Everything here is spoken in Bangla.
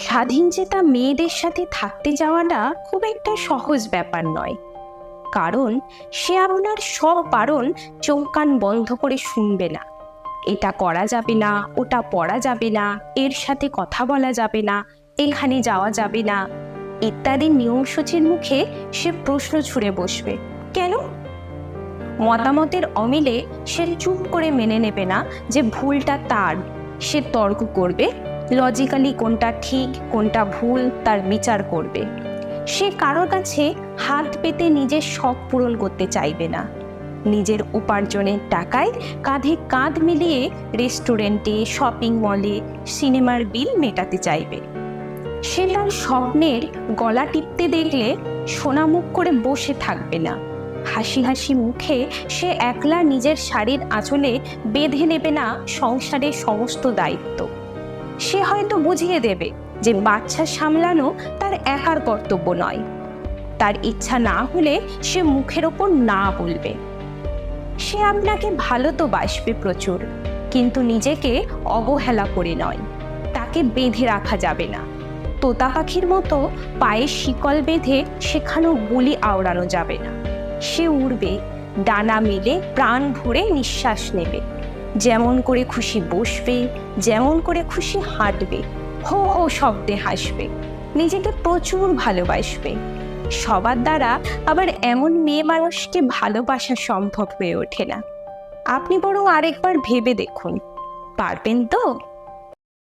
স্বাধীনচেতা মেয়েদের সাথে থাকতে যাওয়াটা খুব একটা সহজ ব্যাপার নয়, কারণ সে আপনার সব বারণ চোখ কান বন্ধ করে শুনবে না। এটা করা যাবে না, ওটা পড়া যাবে না, এর সাথে কথা বলা যাবে না, এখানে যাওয়া যাবে না ইত্যাদি নিয়মসূচির মুখে সে প্রশ্ন ছুড়ে বসবে। কেন? মতামতের অমিলে সে চুপ করে মেনে নেবে না যে ভুলটা তার। সে তর্ক করবে, লজিক্যালি কোনটা ঠিক কোনটা ভুল তার বিচার করবে। সে কারোর কাছে হাত পেতে নিজের শখ পূরণ করতে চাইবে না। নিজের উপার্জনের টাকায় কাঁধে কাঁধ মিলিয়ে রেস্টুরেন্টে, শপিং মলে, সিনেমার বিল মেটাতে চাইবে। সে তার স্বপ্নের গলা টিপতে দেখলে সোনামুখ করে বসে থাকবে না। হাসি হাসি মুখে সে একলা নিজের শাড়ির আঁচলে বেঁধে নেবে না সংসারের সমস্ত দায়িত্ব। সে হয়তো বুঝিয়ে দেবে যে বাচ্চা সামলানো তার একার কর্তব্য নয়। তার ইচ্ছা না হলে সে মুখের ওপর না বলবে। সে আপনাকে ভালো তো বাসবে প্রচুর, কিন্তু নিজেকে অবহেলা করে নয়। তাকে বেঁধে রাখা যাবে না। তোতা পাখির মতো পায়ে শিকল বেঁধে সেখানেও বুলি আওড়ানো যাবে না। সে উড়বে, ডানা মেলে প্রাণ ভরে নিঃশ্বাস নেবে, যেমন করে খুশি বসবে, যেমন করে খুশি হাঁটবে, হো হো শব্দে হাসবে, নিজেকে প্রচুর ভালোবাসবে। সবার দ্বারা আবার এমন মেয়ে মানুষকে ভালোবাসা সম্ভব হয়ে ওঠে না। আপনি বরং আরেকবার ভেবে দেখুন, পারবেন তো?